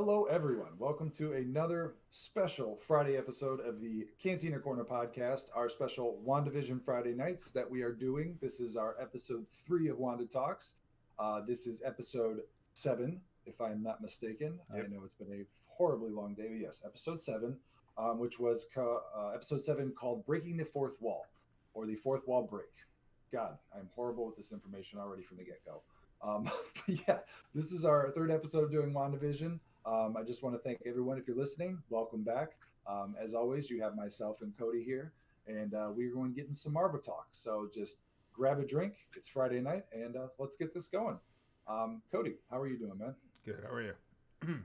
Hello, everyone. Welcome to another special Friday episode of the Cantina Corner podcast, our special WandaVision Friday nights that we are doing. This is our episode 3 of Wanda Talks. This is episode 7, if I'm not mistaken. I Yep. know it's been a horribly long day, but yes, episode 7, which was episode 7 called Breaking the Fourth Wall or the Fourth Wall Break. God, I'm horrible with this information already from the get go. But yeah, this is our third episode of doing WandaVision. I just want to thank everyone. If you're listening, welcome back. As always, you have myself and Cody here, and we're going to get in some Marvel talk. So just grab a drink. It's Friday night, and let's get this going. Cody, how are you doing, man? Good. How are you?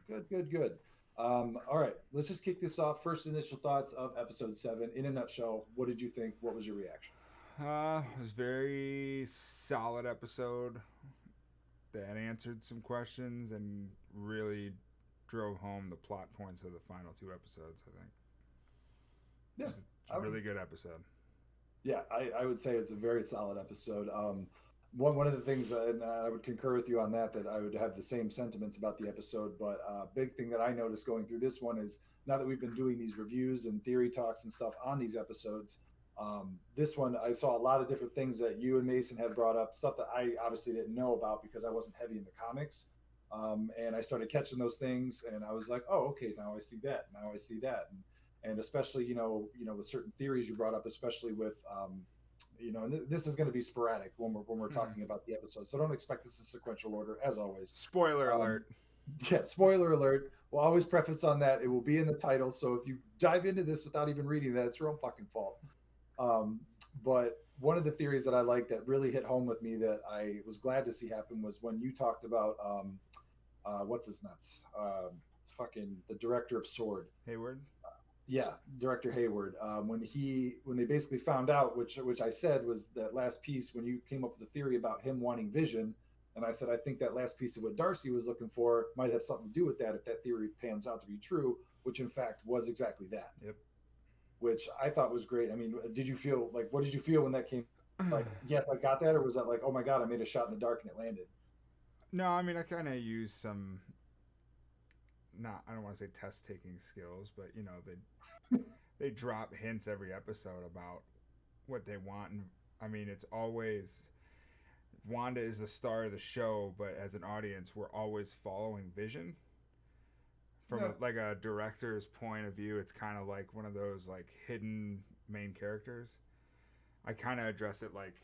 Good, good, good. All right, let's just kick this off. First initial thoughts of episode 7. In a nutshell, what did you think? What was your reaction? It was a very solid episode that answered some questions and really drove home the plot points of the final two episodes. I think Yeah, just I a would, really good episode. yeah, I would say it's a very solid episode. One of the things, and I would concur with you on that, that I would have the same sentiments about the episode. But big thing that I noticed going through this one is now that we've been doing these reviews and theory talks and stuff on these episodes, this one I saw a lot of different things that you and Mason had brought up, stuff that I obviously didn't know about because I wasn't heavy in the comics. And I started catching those things, and I was like, "Oh, okay, now I see that. Now I see that." And especially, with certain theories you brought up, especially with and this is going to be sporadic when we're Hmm. talking about the episode, so don't expect this in sequential order as always. Spoiler um, alert. yeah, spoiler alert. We'll always preface on that. It will be in the title, so if you dive into this without even reading that, it's your own fucking fault. um, but one of the theories that I like that really hit home with me that I was glad to see happen was when you talked about what's his nuts, fucking the director of Sword. Hayward. Yeah, director Hayward. When they basically found out, which I said was that last piece when you came up with the theory about him wanting Vision, and I said I think that last piece of what Darcy was looking for might have something to do with that if that theory pans out to be true, which in fact was exactly that, Yep. which I thought was great. I mean, did you feel like what did you feel when that came? Like, yes, I got that, or was that like, oh my god, I made a shot in the dark and it landed? No, I mean I kind of used some. Not. I don't want to say test taking skills, but they drop hints every episode about what they want, and I mean it's always Wanda is the star of the show, but as an audience, we're always following Vision from Yeah, like a director's point of view. It's kind of like one of those like hidden main characters. I kind of address it like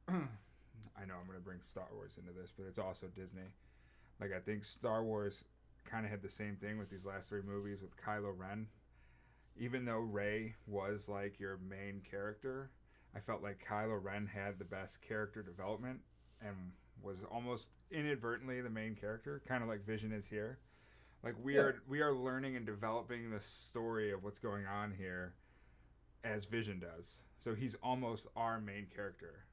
I know I'm going to bring Star Wars into this, but it's also Disney. Like I think Star Wars kind of had the same thing with these last three movies with Kylo Ren. Even though Rey was like your main character, I felt like Kylo Ren had the best character development and was almost inadvertently the main character, kind of like Vision is here. Like yeah. we are learning and developing the story of what's going on here as Vision does. So he's almost our main character,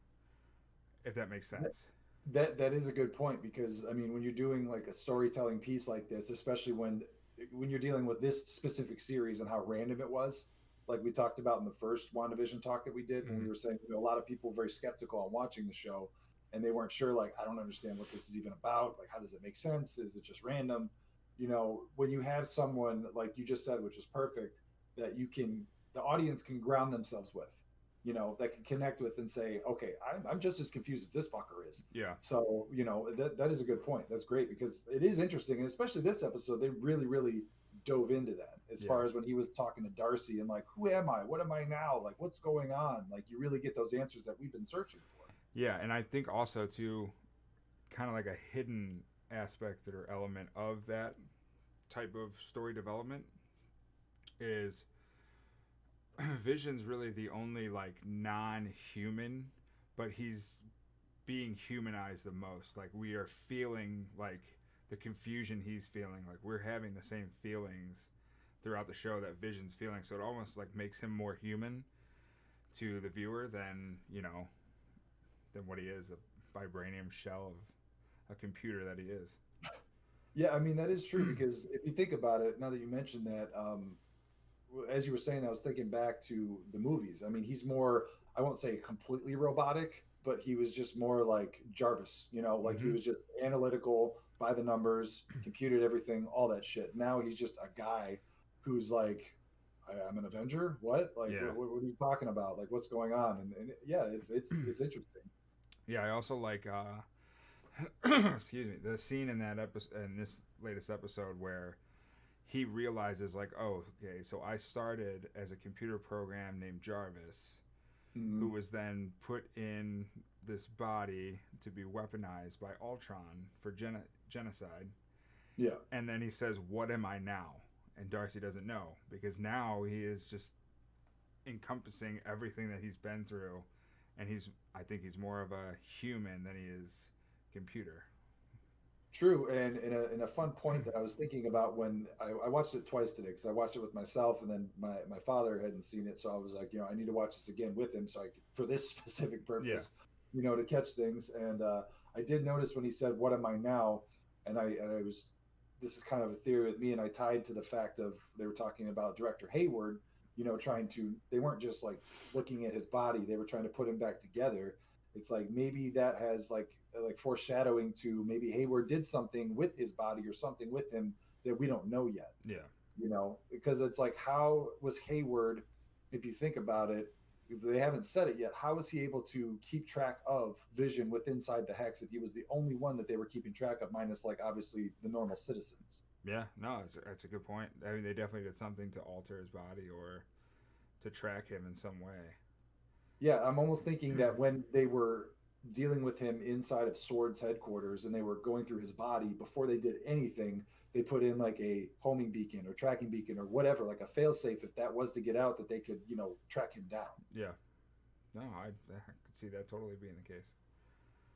if that makes sense. That is a good point because I mean when you're doing like a storytelling piece like this, especially when you're dealing with this specific series and how random it was, like we talked about in the first WandaVision talk that we did when we Mm-hmm. were saying a lot of people were very skeptical on watching the show and they weren't sure, like, I don't understand what this is even about, like how does it make sense, is it just random? When you have someone like you just said, which is perfect, that the audience can ground themselves with, that can connect with and say, okay, I'm just as confused as this fucker is. Yeah. So, that is a good point. That's great because it is interesting. And especially this episode, they really, really dove into that as Yeah. far as when he was talking to Darcy and like, who am I? What am I now? Like, what's going on? Like, you really get those answers that we've been searching for. Yeah, and I think also too, kind of like a hidden aspect or element of that type of story development is Vision's really the only like non-human, but he's being humanized the most. Like we are feeling like the confusion he's feeling. Like we're having the same feelings throughout the show that Vision's feeling. So it almost like makes him more human to the viewer than what he is, a vibranium shell of a computer that he is. Yeah, I mean, that is true because if you think about it, now that you mentioned that, as you were saying, I was thinking back to the movies. I mean, he's more, I won't say completely robotic, but he was just more like Jarvis, like he Mm-hmm. was just analytical, by the numbers, computed everything, all that shit. Now he's just a guy who's like, I'm an Avenger. What? Like, Yeah. what are you talking about? Like, what's going on? And yeah, it's interesting. Yeah, I also like excuse me, the scene in that episode, in this latest episode, where he realizes like, oh, okay, so I started as a computer program named Jarvis, who Hmm. was then put in this body to be weaponized by Ultron for genocide. Yeah, And then he says, what am I now? And Darcy doesn't know, because now he is just encompassing everything that he's been through, and I think he's more of a human than he is computer. true. And in a fun point that I was thinking about when I watched it twice today because I watched it with myself and then my father hadn't seen it, so I was like, I need to watch this again with him so I could, for this specific Yeah. purpose, to catch things. And I did notice when he said, "What am I now?" and I was, this is kind of a theory with me, and I tied to the fact of they were talking about director Hayward, trying to, they weren't just like looking at his body, they were trying to put him back together. It's like maybe that has like foreshadowing to maybe Hayward did something with his body or something with him that we don't know yet. Yeah. Because it's like, how was Hayward, if you think about it, because they haven't said it yet, how was he able to keep track of Vision with inside the hex if he was the only one that they were keeping track of, minus like obviously the normal citizens? Yeah, no, that's a good point. I mean, they definitely did something to alter his body or to track him in some way. Yeah, I'm almost thinking that when they were dealing with him inside of Sword's headquarters and they were going through his body, before they did anything, they put in like a homing beacon or tracking beacon or whatever, like a failsafe if that was to get out, that they could, track him down. Yeah. No, I could see that totally being the case.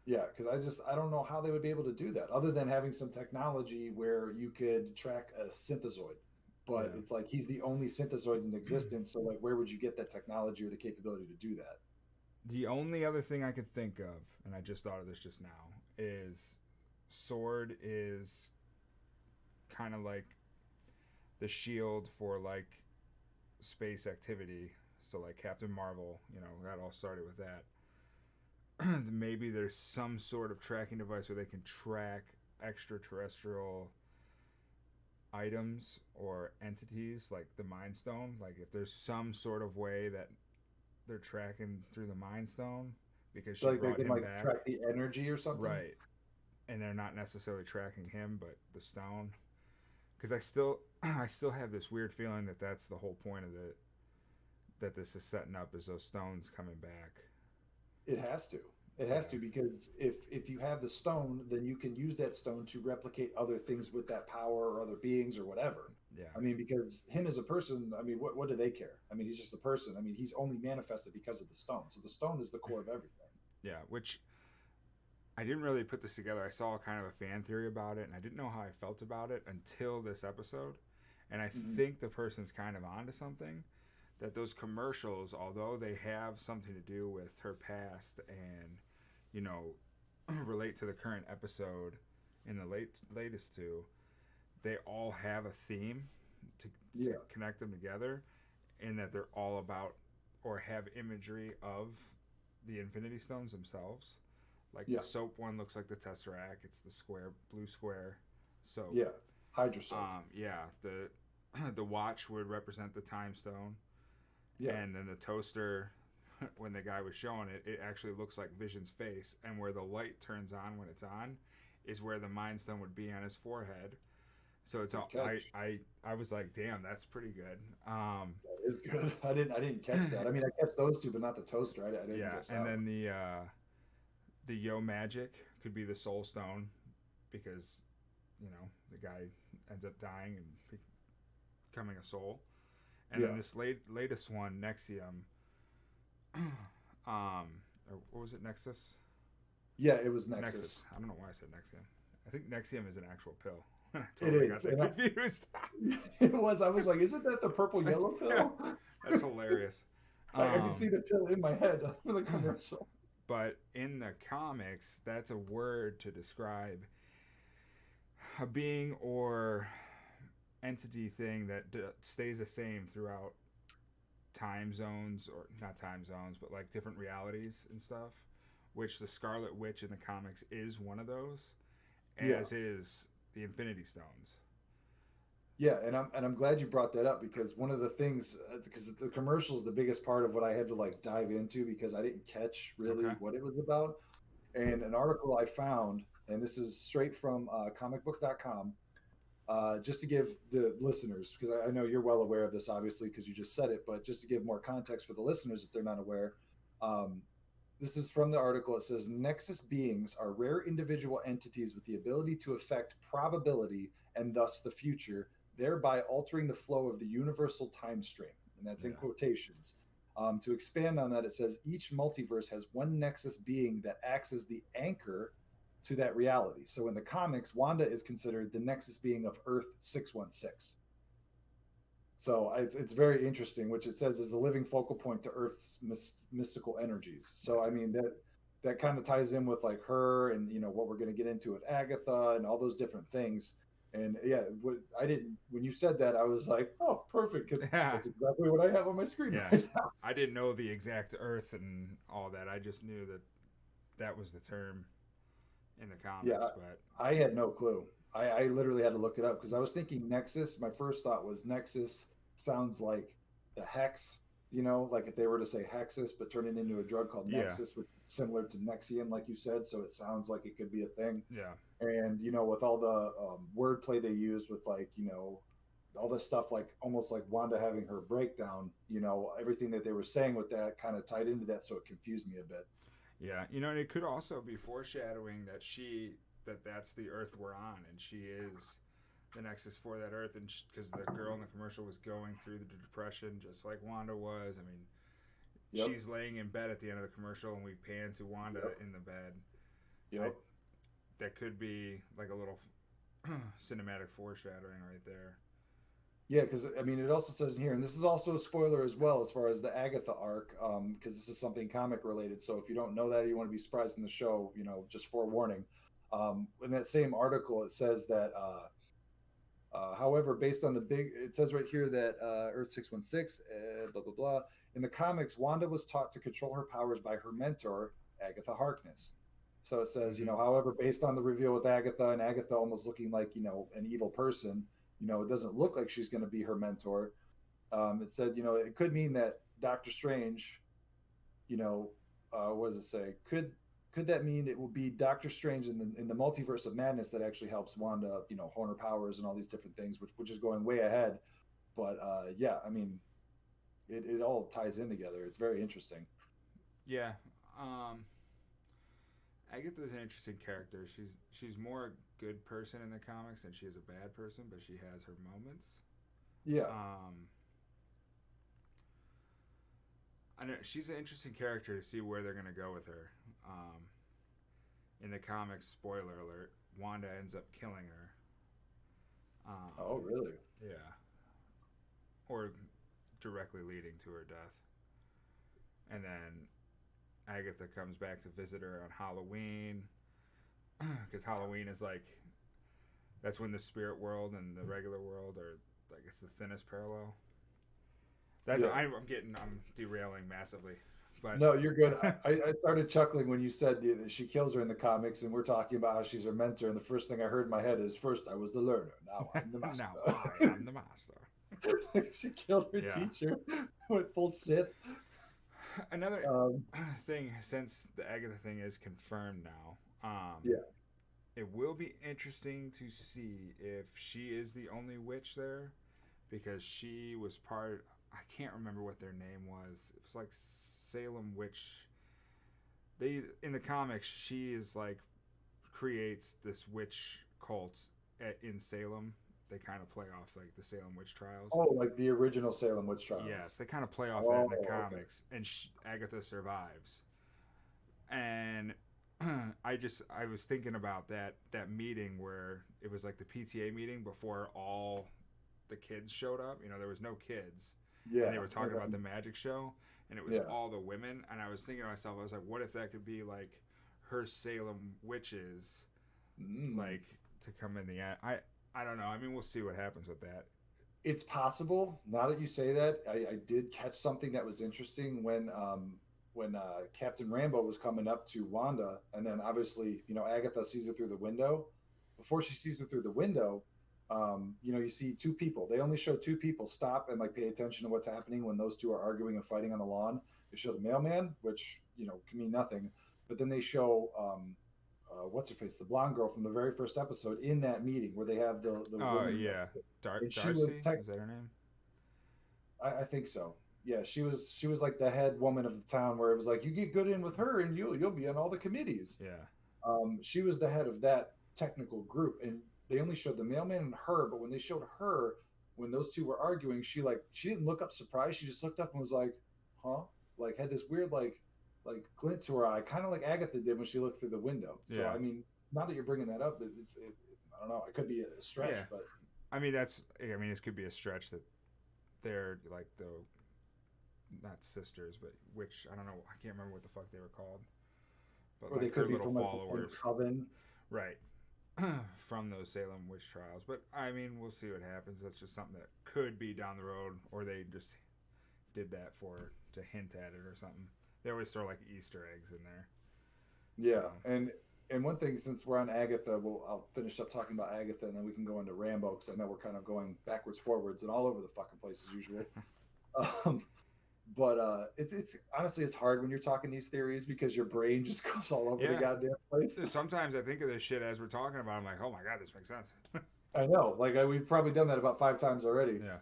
Yeah, because I don't know how they would be able to do that other than having some technology where you could track a synthezoid. But Yeah. it's like he's the only synthezoid in existence, so like where would you get that technology or the capability to do that? The only other thing I could think of, and I just thought of this just now, is Sword is kind of like the shield for like space activity. So like Captain Marvel, that all started with that. Maybe there's some sort of tracking device where they can track extraterrestrial items or entities like the Mind Stone. Like if there's some sort of way that they're tracking through the Mind Stone because So she like they brought can him like back. track the energy or something. Right. And they're not necessarily tracking him, but the stone. Because I still have this weird feeling that that's the whole point of it. That this is setting up is those stones coming back. It has to. It has Yeah. to, because if you have the stone, then you can use that stone to replicate other things with that power or other beings or whatever. Yeah. I mean, because him as a person, I mean, what do they care? I mean, he's just a person. I mean, he's only manifested because of the stone. So the stone is the core of everything. Yeah. Which I didn't really put this together. I saw kind of a fan theory about it, and I didn't know how I felt about it until this episode. And I Hmm. think the person's kind of onto something. That those commercials, although they have something to do with her past and, you know, relate to the current episode in the latest two, they all have a theme to Yeah, connect them together, in that they're all about or have imagery of the Infinity Stones themselves. Like the yeah, soap one looks like the Tesseract. It's the square, blue square soap. yeah. Hydra soap. Yeah, the the watch would represent the time stone, Yeah, and then the toaster, when the guy was showing it, it actually looks like Vision's face, and where the light turns on when it's on is where the Mind Stone would be on his forehead. So it's good all catch. I was like, damn, that's pretty good. That is good. I didn't catch that. I mean, I catch those two, but not the toaster. I didn't Yeah, catch and that one. then the Yo Magic could be the Soul Stone, because the guy ends up dying and becoming a soul. And then Yeah, this latest one, Nexium, or what was it, Nexus? yeah. It was Nexus. Nexus. I don't know why I said Nexium. I think Nexium is an actual pill. I It totally got is, that and confused. it was. I was like, isn't that the purple yellow Yeah, pill? that's hilarious. I can see Um, the pill in my head for the commercial. but in the comics, that's a word to describe a being or entity thing that stays the same throughout time zones, or not time zones, but like different realities and stuff. Which the Scarlet Witch in the comics is one of those, Yeah. as is the Infinity Stones. Yeah, and I'm glad you brought that up because one of the things because the commercial is the biggest part of what I had to like dive into because I didn't catch Okay. really what it was about. And an article I found, and this is straight from comicbook.com, just to give the listeners, because I know you're well aware of this, obviously, because you just said it, but just to give more context for the listeners if they're not aware, um, this is from the article. It says Nexus beings are rare individual entities with the ability to affect probability and thus the future, thereby altering the flow of the universal time stream. And that's in Yeah. quotations. To expand on that, it says each multiverse has one Nexus being that acts as the anchor to that reality. So in the comics, Wanda is considered the Nexus being of Earth 616. So it's very interesting, which it says is a living focal point to Earth's mystical energies. So I mean that kind of ties in with like her and what we're going to get into with Agatha and all those different things. And yeah, I didn't when you said that I was like, oh, perfect, because Yeah. that's exactly what I have on my screen Yeah. right now. I didn't know the exact Earth and all that. I just knew that that was the term in the Yeah, comics, but I had no clue. I literally had to look it up because I was thinking Nexus. My first thought was Nexus sounds like the hex, like if they were to say Hexus, but turn it into a drug called yeah. Nexus, which is similar to Nexium, like you said. So it sounds like it could be a thing. Yeah. And, with all the wordplay they use with like, all this stuff, like almost like Wanda having her breakdown, everything that they were saying with that kind of tied into that. So it confused me a bit. Yeah. And it could also be foreshadowing that's the Earth we're on and she is the Nexus for that Earth, and because the girl in the commercial was going through the depression just like Wanda was. I mean, Yep. she's laying in bed at the end of the commercial, and we pan to Wanda Yep. in the bed. I Yep. That could be like a little cinematic foreshadowing right there. Yeah, because I mean, it also says in here, and this is also a spoiler as well as far as the Agatha arc, because this is something comic related. So if you don't know that, or you want to be surprised in the show, just forewarning. In that same article, it says that, however, based on it says right here that Earth 616, blah blah blah. In the comics, Wanda was taught to control her powers by her mentor, Agatha Harkness. So it says, Mm-hmm. however, based on the reveal with Agatha and Agatha almost looking like, an evil person, it doesn't look like she's going to be her mentor. It said, it could mean that Doctor Strange, what does it say? Could that mean it will be Doctor Strange in the multiverse of madness that actually helps Wanda, hone her powers and all these different things, which is going way ahead. But yeah, I mean, it all ties in together. It's very interesting. Yeah. Agatha's an interesting character. She's more a good person in the comics than she is a bad person, but she has her moments. Yeah. Um, I know she's an interesting character to see where they're gonna go with her. In the comics, spoiler alert, Wanda ends up killing her. Oh, really? Yeah, or directly leading to her death. And then Agatha comes back to visit her on Halloween, because Halloween is like that's when the spirit world and the regular world are like it's the thinnest parallel. That's Yeah. I'm derailing massively, but No, you're good. I started chuckling when you said that she kills her in the comics, and we're talking about how she's her mentor. And the first thing I heard in my head is, first I was the learner, now I'm the now master. I am the master. She killed her Yeah. teacher, went full Sith. Another Um, thing, since the Agatha thing is confirmed now, yeah. it will be interesting to see if she is the only witch there, because she was part. I can't remember what their name was. It was like Salem Witch. They in the comics, she is like creates this witch cult in Salem. They kind of play off like the Salem witch trials. Oh, like the original Salem witch trials. Yes, they kind of play off that in Oh, the okay. comics, and Agatha survives. And I was thinking about that meeting where it was like the PTA meeting before all the kids showed up. There was no kids, and Yeah. they were talking about the magic show, and it was Yeah. all the women. And I was thinking to myself, I was like, what if that could be like her Salem witches, Mm. like to come in the end? I don't know. I mean, we'll see what happens with that. It's possible. Now that you say that, I did catch something that was interesting when Captain Rambo was coming up to Wanda, and then obviously Agatha sees her through the window, before she sees him through the window, you see two people. They only show two people stop and like pay attention to what's happening when those two are arguing and fighting on the lawn. They show the mailman, which can mean nothing, but then they show what's her face, the blonde girl from the very first episode in that meeting where they have the Oh woman, yeah, and she was Darcy, is that her name? I think so. Yeah, she was like the head woman of the town, where it was like you get good in with her and you'll be on all the committees. Yeah, She was the head of that technical group, and they only showed the mailman and her. But when they showed her, when those two were arguing, she didn't look up surprised. She just looked up and was like, "Huh?" Like had this weird like glint to her eye, kind of like Agatha did when she looked through the window. So yeah, I mean, now that you're bringing that up, I don't know. It could be a stretch, yeah. but I mean, this could be a stretch that they're like the not sisters, but which I don't know. I can't remember what the fuck they were called, but or they like her could be little from like the same followers, coven. right? From those Salem witch trials. But I mean, we'll see what happens. That's just something that could be down the road, or they just did that to hint at it or something. They always throw like Easter eggs in there. So Yeah, and one thing, since we're on Agatha, I'll finish up talking about Agatha, and then we can go into Rambo, because I know we're kind of going backwards, forwards, and all over the fucking place as usual. Um, but it's honestly it's hard when you're talking these theories because your brain just goes all over the yeah, goddamn place. sometimes I think of this shit as we're talking about. I'm like, oh my god, this makes sense. I know, like we've probably done that about 5 times already. Yeah.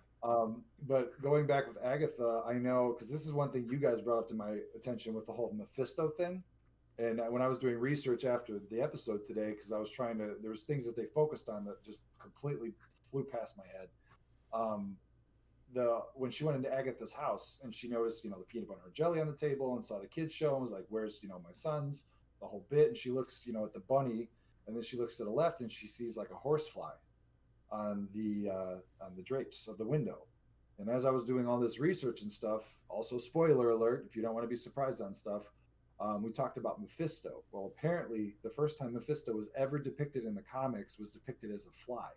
But going back with Agatha, I know because this is one thing you guys brought up to my attention with the whole Mephisto thing. And when I was doing research after the episode today, because I was trying to, there was things that they focused on that just completely flew past my head. Um, the when she went into Agatha's house and she noticed, the peanut butter and jelly on the table and saw the kids show and was like, "Where's my sons?" The whole bit, and she looks, at the bunny, and then she looks to the left and she sees like a horsefly on the drapes of the window. And as I was doing all this research and stuff, also spoiler alert, if you don't want to be surprised on stuff, we talked about Mephisto. Well, apparently, the first time Mephisto was ever depicted in the comics was depicted as a fly.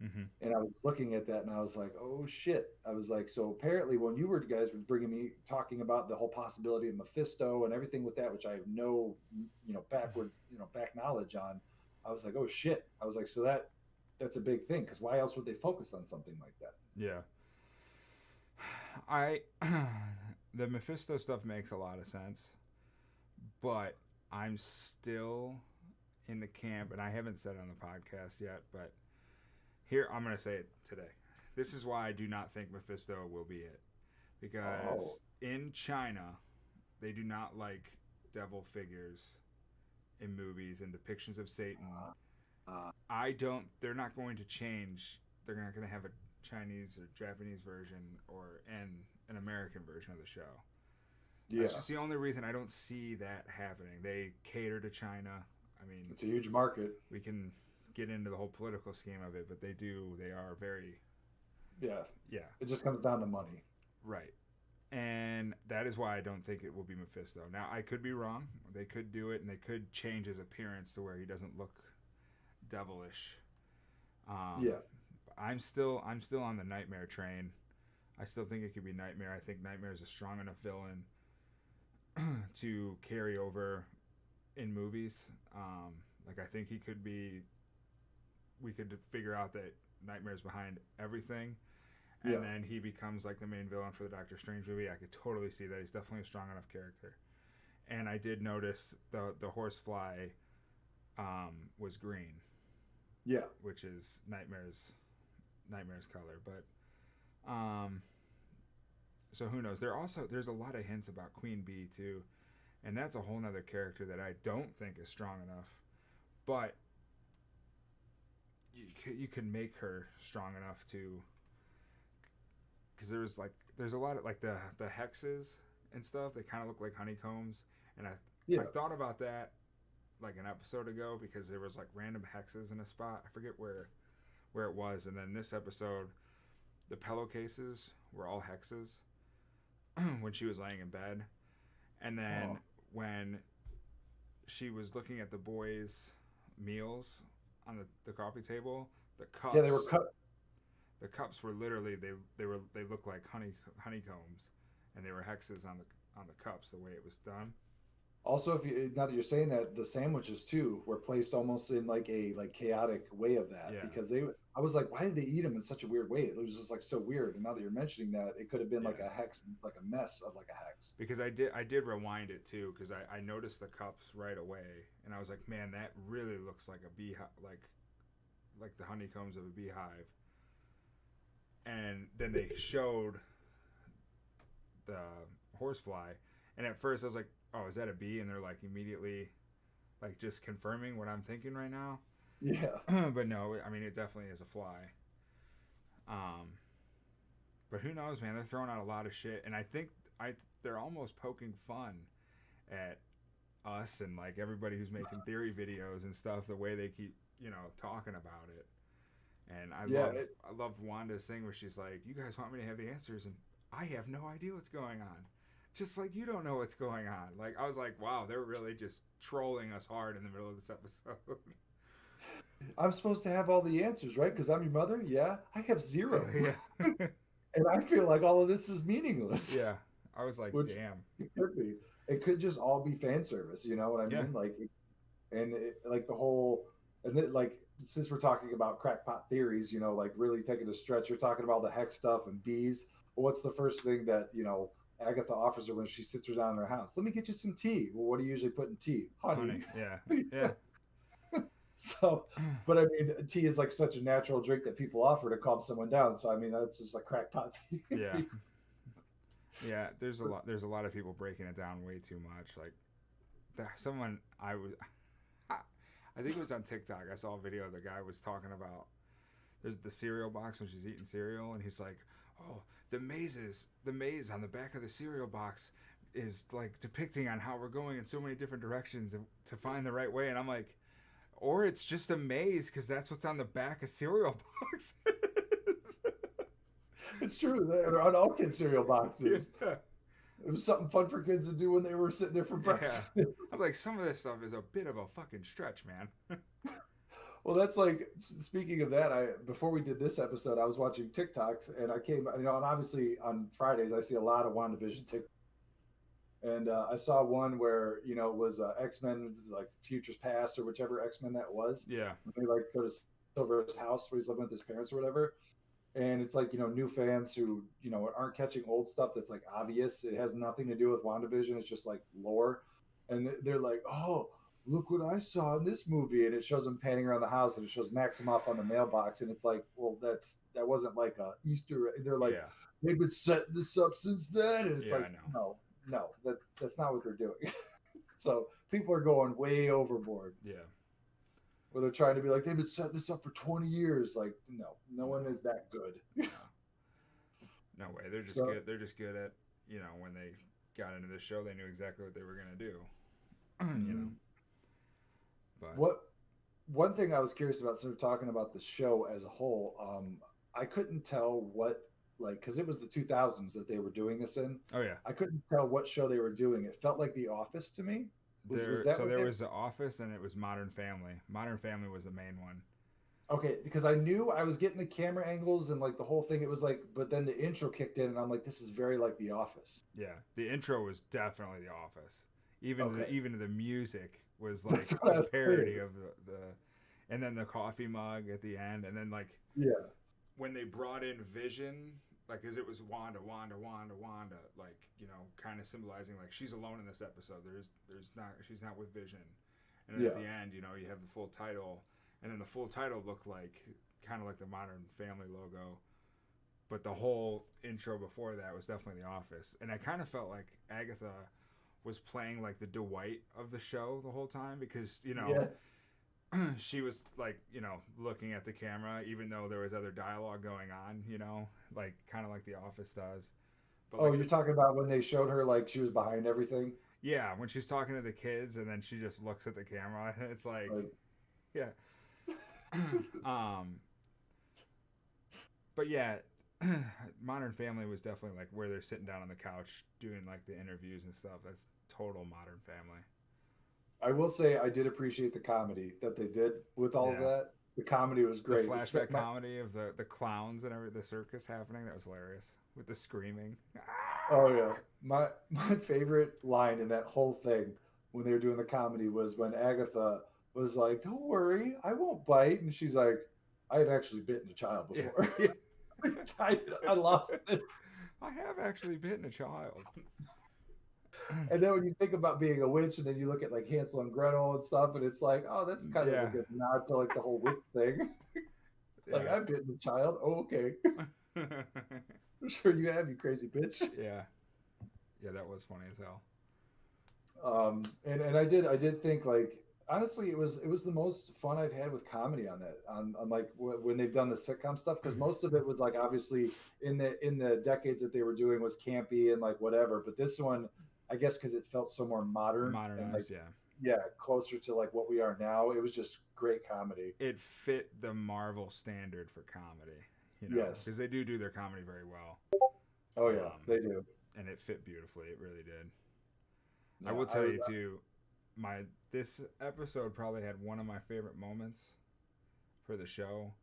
Mm-hmm. And I was looking at that and I was like, oh shit. I was like, so apparently when guys were bringing me talking about the whole possibility of Mephisto and everything with that, which I have no, backwards, back knowledge on, I was like, oh shit. I was like, so that's a big thing, because why else would they focus on something like that? Yeah. I the Mephisto stuff makes a lot of sense, but I'm still in the camp, and I haven't said it on the podcast yet, but here I'm gonna say it today. This is why I do not think Mephisto will be it, because in China, they do not like devil figures in movies and depictions of Satan. I don't. They're not going to change. They're not going to have a Chinese or Japanese version or an American version of the show. Yeah, that's just the only reason I don't see that happening. They cater to China. I mean, it's a huge market. We can get into the whole political scheme of it, but they do. They are very. Yeah. Yeah. It just comes down to money. Right. And that is why I don't think it will be Mephisto. Now, I could be wrong. They could do it, and they could change his appearance to where he doesn't look devilish. Yeah. I'm still on the Nightmare train. I still think it could be Nightmare. I think Nightmare is a strong enough villain to carry over in movies. Like, I think he could be. We could figure out that Nightmare's behind everything, and then he becomes like the main villain for the Doctor Strange movie. I could totally see that. He's definitely a strong enough character. And I did notice the horsefly was green. Yeah, which is Nightmare's color. But so who knows? There's a lot of hints about Queen Bee too, and that's a whole nother character that I don't think is strong enough. But you can make her strong enough to, because there's a lot of like the hexes and stuff. They kind of look like honeycombs, and I thought about that like an episode ago, because there was like random hexes in a spot. I forget where it was. And then this episode, the pillowcases were all hexes when she was laying in bed. And then when she was looking at the boys' meals on the coffee table, the cups. Yeah, they were cut. The cups were literally they looked like honeycombs, and they were hexes on the cups the way it was done. Also, if you now that you're saying that, the sandwiches too were placed almost in like a like chaotic way of that Yeah, because they. I was like, why did they eat them in such a weird way? It was just like so weird. And now that you're mentioning that, it could have been like yeah. a hex, like a mess of like a hex. Because I did rewind it too because I noticed the cups right away and I was like, man, that really looks like a beehive, like the honeycombs of a beehive. And then they showed the horsefly, and at first I was like, oh, is that a bee? And they're like immediately like just confirming what I'm thinking right now. Yeah, But no, I mean it definitely is a fly. Um, but who knows, man? They're throwing out a lot of shit, and I think I they're almost poking fun at us and like everybody who's making theory videos and stuff. The way they keep talking about it, and I yeah. love I love Wanda's thing where she's like, "You guys want me to have the answers, and I have no idea what's going on." Just like you don't know what's going on. Like I was like, wow, they're really just trolling us hard in the middle of this episode. I'm supposed to have all the answers, right? Because I'm your mother. Yeah, I have zero, Yeah. and I feel like all of this is meaningless. Yeah. I was like, Which damn. it could be. It could just all be fan service. You know what I Yeah. mean? Like, and like the whole, and then like since we're talking about crackpot theories, like really taking a stretch, you're talking about the hex stuff and bees. Well, what's the first thing that Agatha offers her when she sits her down in her house? Let me get you some tea. Well, what do you usually put in tea? Honey. Honey. Yeah. Yeah. So, but I mean, tea is like such a natural drink that people offer to calm someone down. So, I mean, that's just like crackpot Yeah. theory. Yeah. There's a lot of people breaking it down way too much. Like someone I think it was on TikTok. I saw a video. The guy was talking about there's the cereal box when she's eating cereal, and he's like, "Oh, the maze on the back of the cereal box is like depicting on how we're going in so many different directions to find the right way." And I'm like, or it's just a maze because that's what's on the back of cereal boxes. It's true. They're on all kids' cereal boxes. Yeah. It was something fun for kids to do when they were sitting there for Yeah. breakfast. I was like, some of this stuff is a bit of a fucking stretch, man. Well, that's like speaking of that. I before we did this episode, I was watching TikToks, and I came, and obviously on Fridays I see a lot of WandaVision TikToks. And I saw one where it was X Men like Futures Past or whichever X Men that was. Yeah. They like go to Silver's house where he's living with his parents or whatever. And it's like new fans who aren't catching old stuff that's like obvious. It has nothing to do with WandaVision. It's just like lore, and they're like, "Oh, look what I saw in this movie," and it shows them panning around the house, and it shows Maximoff on the mailbox, and it's like, well, that wasn't like a Easter egg. They're like, Yeah. they've been setting this up since then, and it's Yeah, like, I know. no, that's not what they're doing. So people are going way overboard Yeah. where they're trying to be like they've been setting this up for 20 years. Like, no one No. is that good. No. No way. They're just So good. They're just good at, when they got into the show, they knew exactly what they were going to do. you know. But what one thing I was curious about, sort of talking about the show as a whole, I couldn't tell what, like, because it was the 2000s that they were doing this in. oh yeah. I couldn't tell what show they were doing. It felt like The Office to me. Was that So what there they, was The Office and it was Modern Family. Modern Family was the main one. okay? Because I knew I was getting the camera angles and like the whole thing. It was like, but then the intro kicked in, and I'm like, this is very like The Office. Yeah. The intro was definitely The Office. Okay, Even the music was like that's what I a was parody saying. of the and then the coffee mug at the end, and then like Yeah, when they brought in Vision, like, because it was Wanda, like, kind of symbolizing like she's alone in this episode. There's not, she's not with Vision, and then yeah. at the end, you have the full title, and then the full title looked like kind of like the Modern Family logo, but the whole intro before that was definitely The Office, and I kind of felt like Agatha was playing like the Dwight of the show the whole time because Yeah. she was like looking at the camera even though there was other dialogue going on, like kind of like The Office does, but Oh, like you're talking about when they showed her like she was behind everything? yeah, when she's talking to the kids and then she just looks at the camera and it's like Like, yeah. um but yeah. Modern Family was definitely like where they're sitting down on the couch doing like the interviews and stuff. That's total Modern Family. I will say I did appreciate the comedy that they did with all of Yeah. that. The comedy was The great. flashback comedy of the clowns and the circus happening, that was hilarious with the screaming. Oh yeah, my favorite line in that whole thing when they were doing the comedy was when Agatha was like, "Don't worry, I won't bite," and she's like, "I have actually bitten a child Yeah, before." yeah. I lost it. I have actually bitten a child. And then when you think about being a witch, and then you look at like Hansel and Gretel and stuff, and it's like, oh, that's kind of a Yeah, good nod to like the whole witch thing. Like, yeah. I've bitten a child. Oh, okay. I'm sure you have, you crazy bitch. Yeah, yeah, that was funny as hell. And I did think like honestly it was the most fun I've had with comedy on that on like when they've done the sitcom stuff because most of it was like obviously in the decades that they were doing was campy and like whatever, but this one I guess because it felt so more modern and like Modernized, yeah. yeah closer to like what we are now, it was just great comedy. It fit the Marvel standard for comedy, Yes. because they do their comedy very well. Oh yeah, Um, they do. and it fit beautifully. It really did. I Yeah, will I tell was you too, my this episode probably had one of my favorite moments for the show,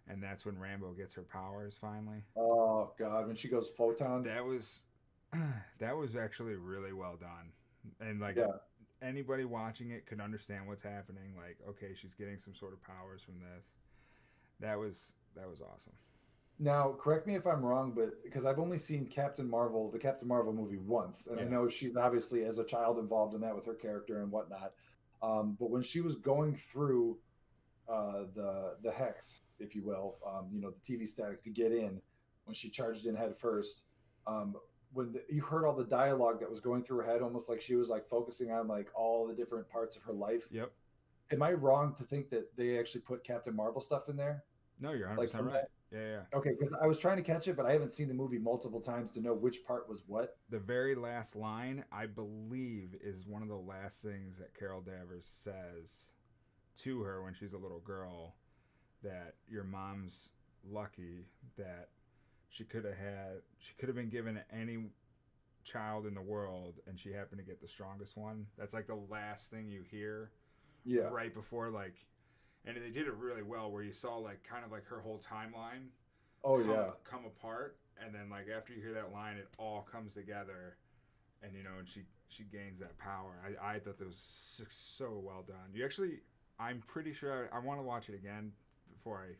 and that's when Rambo gets her powers finally. oh god when she goes photon. That was that was actually really well done, and like Yeah. anybody watching it could understand what's happening. Like, okay, she's getting some sort of powers from this. That was awesome. Now, correct me if I'm wrong, but because I've only seen Captain Marvel, the Captain Marvel movie once, and I Yeah. know she's obviously as a child involved in that with her character and whatnot. But when she was going through the hex, if you will, the TV static to get in, when she charged in head first, um, you heard all the dialogue that was going through her head, almost like she was like focusing on like all the different parts of her life. Yep. Am I wrong to think that they actually put Captain Marvel stuff in there, No, you're like 100% from right. that? Yeah, yeah. Okay, because I was trying to catch it, but I haven't seen the movie multiple times to know which part was what. The very last line, I believe, is one of the last things that Carol Danvers says to her when she's a little girl, that your mom's lucky that she could have been given any child in the world and she happened to get the strongest one. That's like the last thing you hear Yeah. right before, like, and they did it really well where you saw like kind of like her whole timeline Oh come yeah. come apart, and then like after you hear that line it all comes together, and and she gains that power. I thought that was so well done. You actually, I'm pretty sure I want to watch it again before I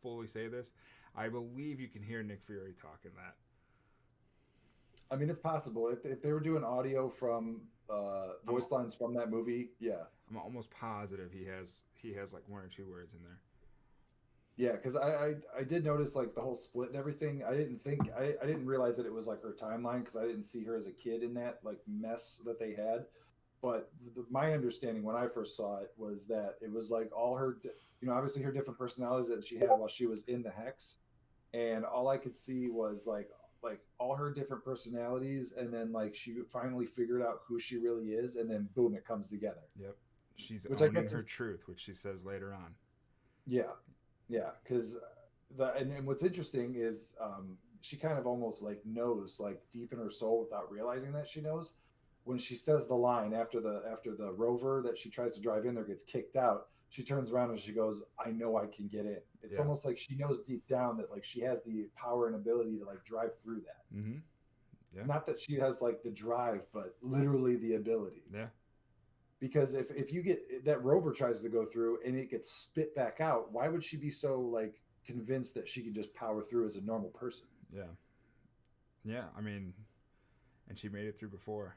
fully say this. I believe you can hear Nick Fury talking that. I mean, it's possible if they were doing audio from I'm voice lines from that movie. Yeah. I'm almost positive he has like one or two words in there. Yeah, because I did notice like the whole split and everything. I didn't realize that it was like her timeline because I didn't see her as a kid in that like mess that they had. But my understanding when I first saw it was that it was like all her, obviously her different personalities that she had while she was in the hex, and all I could see was like all her different personalities, and then like she finally figured out who she really is, and then boom, it comes together. Yep. She's Which I owning guess her is truth, which she says later on. yeah, yeah, because and what's interesting is she kind of almost like knows like deep in her soul without realizing that she knows when she says the line after the rover that she tries to drive in there gets kicked out. She turns around and she goes, "I know I can get in." It's Yeah. almost like she knows deep down that like she has the power and ability to like drive through that. Mm-hmm. Yeah. Not that she has like the drive, but literally the ability. Yeah. Because if you get that rover tries to go through and it gets spit back out, why would she be so like convinced that she can just power through as a normal person? Yeah. Yeah. I mean, and she made it through before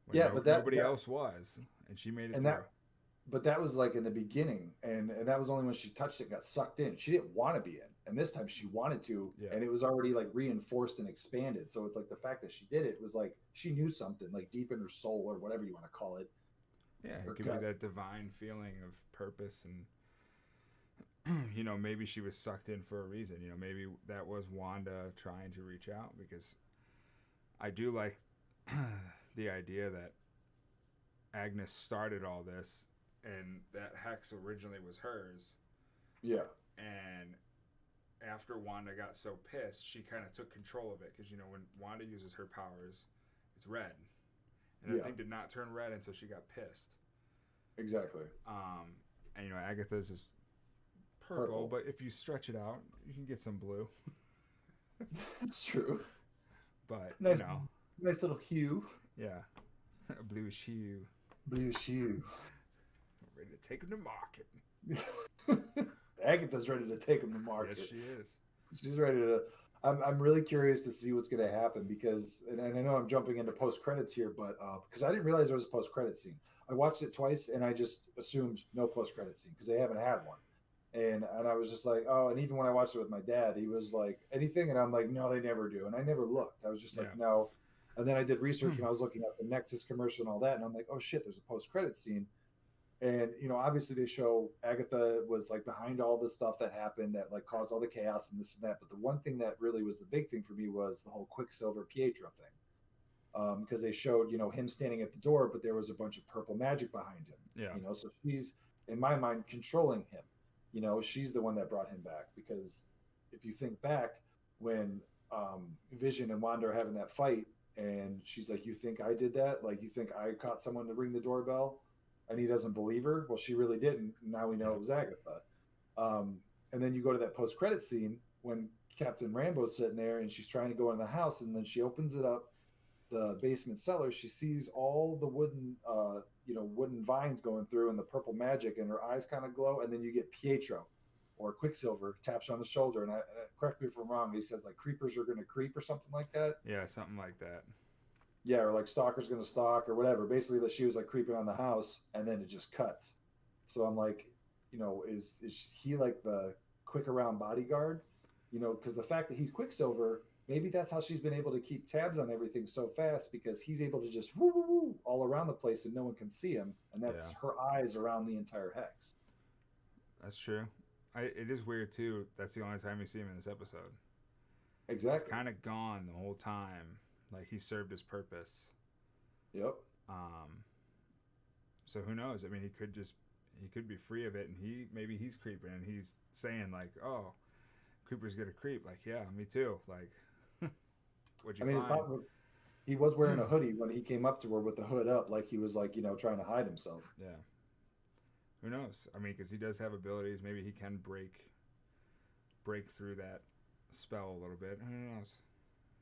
when Yeah, but nobody else was, and she made it and through. that was like in the beginning, and that was only when she touched it and got sucked in. She didn't want to be in, and this time she wanted to, Yeah. and it was already like reinforced and expanded. So it's like the fact that she did it was like she knew something like deep in her soul or whatever you want to call it. Yeah, Her it could gut. be that divine feeling of purpose, and maybe she was sucked in for a reason. Maybe that was Wanda trying to reach out, because I do like the idea that Agnes started all this, and that hex originally was hers, Yeah, and after Wanda got so pissed, she kind of took control of it, because when Wanda uses her powers, it's red, and that yeah, thing did not turn red until she got pissed. exactly. And Agatha's is purple, Purple. but if you stretch it out, you can get some blue. That's true. But Nice, nice little hue. yeah. A blue shoe. Blue shoe. Ready to take him to market. Agatha's ready to take him to market. Yes, she is. She's ready to. I'm really curious to see what's going to happen because, and I know I'm jumping into post credits here, but because I didn't realize there was a post credit scene. I watched it twice and I just assumed no post credit scene because they haven't had one. And I was just like, oh, and even when I watched it with my dad, he was like, anything? And I'm like, no, they never do. And I never looked. I was just like, Yeah. no. And then I did research when I was looking at the Nexus commercial and all that. And I'm like, oh shit, there's a post credit scene. And obviously they show Agatha was like behind all the stuff that happened that like caused all the chaos and this and that. But the one thing that really was the big thing for me was the whole Quicksilver Pietro thing. Because they showed, him standing at the door, but there was a bunch of purple magic behind him. Yeah. So she's, in my mind, controlling him. She's the one that brought him back. Because if you think back when Vision and Wanda are having that fight, and she's like, "You think I did that? Like, you think I caught someone to ring the doorbell?" And he doesn't believe her. Well, she really didn't. Now we know it was Agatha. And then you go to that post-credit scene when Captain Rambo's sitting there and she's trying to go in the house, and then she opens it up, the basement cellar. She sees all the wooden vines going through and the purple magic, and her eyes kind of glow. And then you get Pietro, or Quicksilver, taps her on the shoulder, and correct me if I'm wrong. He says like creepers are going to creep or something like that. Yeah, something like that. Yeah, or like stalker's gonna stalk or whatever. Basically, that she was like creeping on the house, and then it just cuts. So I'm like, is he like the quick around bodyguard? Because the fact that he's Quicksilver, maybe that's how she's been able to keep tabs on everything so fast, because he's able to just woo, woo, woo, all around the place and no one can see him, and that's her eyes around the entire hex. That's true. It is weird too. That's the only time you see him in this episode. Exactly. He's kind of gone the whole time. Like, he served his purpose. Yep. So who knows? I mean, he could be free of it, and maybe he's creeping, and he's saying like, "Oh, creepers gonna creep." Like, yeah, me too. Like, what'd you find? It's possible. He was wearing a hoodie when he came up to her with the hood up, like he was like trying to hide himself. Yeah. Who knows? I mean, because he does have abilities. Maybe he can break through that spell a little bit. Who knows?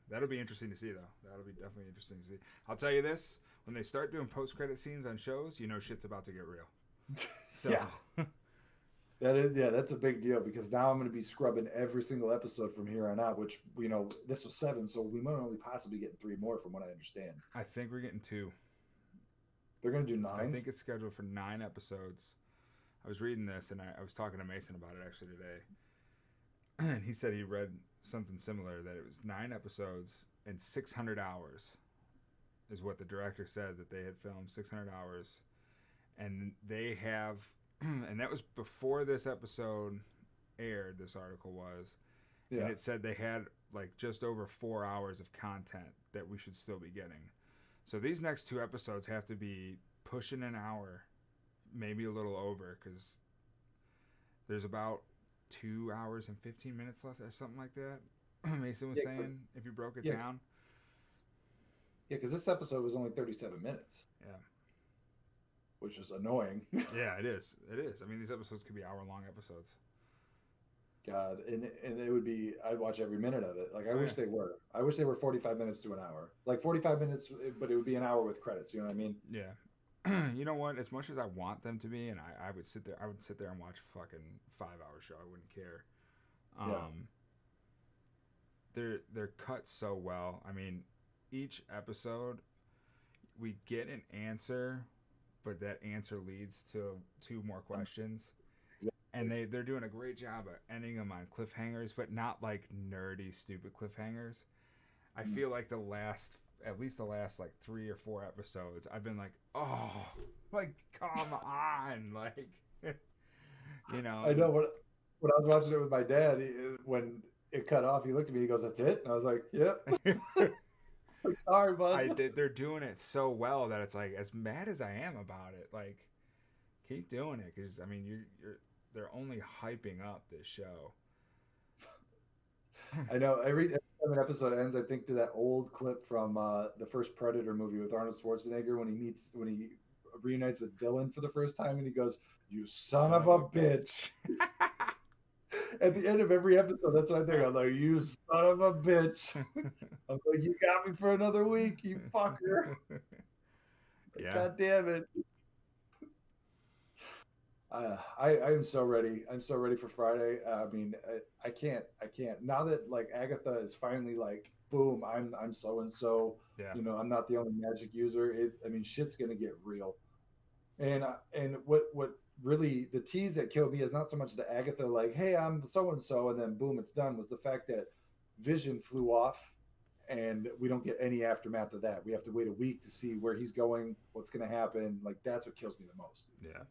That'll be interesting to see, though. That'll be definitely interesting to see. I'll tell you this: when they start doing post-credit scenes on shows, shit's about to get real. So. Yeah. That's a big deal, because now I'm going to be scrubbing every single episode from here on out, which, this was 7, so we might only possibly get 3 more from what I understand. I think we're getting 2. They're going to do 9? I think it's scheduled for 9 episodes. I was reading this, and I was talking to Mason about it actually today. And he said he read something similar, that it was 9 episodes and 600 hours is what the director said that they had filmed. 600 hours. And they have, and that was before this episode aired, this article was. Yeah. And it said they had like just over 4 hours of content that we should still be getting. So these next 2 episodes have to be pushing an hour, maybe a little over, because there's about 2 hours and 15 minutes left or something like that. Mason was saying, if you broke it down. Yeah, because this episode was only 37 minutes. Yeah. Which is annoying. Yeah, it is. It is. I mean, these episodes could be hour-long episodes. God, and it would be, I'd watch every minute of it. Like, I wish they were. I wish they were 45 minutes to an hour. Like, 45 minutes, but it would be an hour with credits, you know what I mean? Yeah. You know what? As much as I want them to be, and I would sit there and watch a fucking 5-hour show. I wouldn't care. They're cut so well. I mean, each episode, we get an answer, but that answer leads to 2 more questions. And they're doing a great job of ending them on cliffhangers, but not like nerdy, stupid cliffhangers. I feel like at least the last like 3 or 4 episodes, I've been like, oh, like, come on. Like, I know when I was watching it with my dad, when it cut off, he looked at me, he goes, "That's it?" And I was like, "Yep." Like, sorry, bud. They're doing it so well that it's like, as mad as I am about it, like, keep doing it, because I mean, they're only hyping up this show. I know every time an episode ends, I think to that old clip from the first Predator movie with Arnold Schwarzenegger when he reunites with Dylan for the first time, and he goes, "You son of a bitch." At the end of every episode, that's what I think. I'm like, "You son of a bitch." I'm like, "You got me for another week, you fucker." Yeah. God damn it. I am so ready. I'm so ready for Friday. I mean, I can't. I can't. Now that like Agatha is finally like, boom. I'm so and so. Yeah. You know, I'm not the only magic user. I mean, shit's gonna get real. And what really the tease that killed me is not so much the Agatha like, hey, I'm so and so, and then boom, it's done. Was the fact that Vision flew off, and we don't get any aftermath of that. We have to wait a week to see where he's going, what's going to happen. Like that's what kills me the most. Yeah.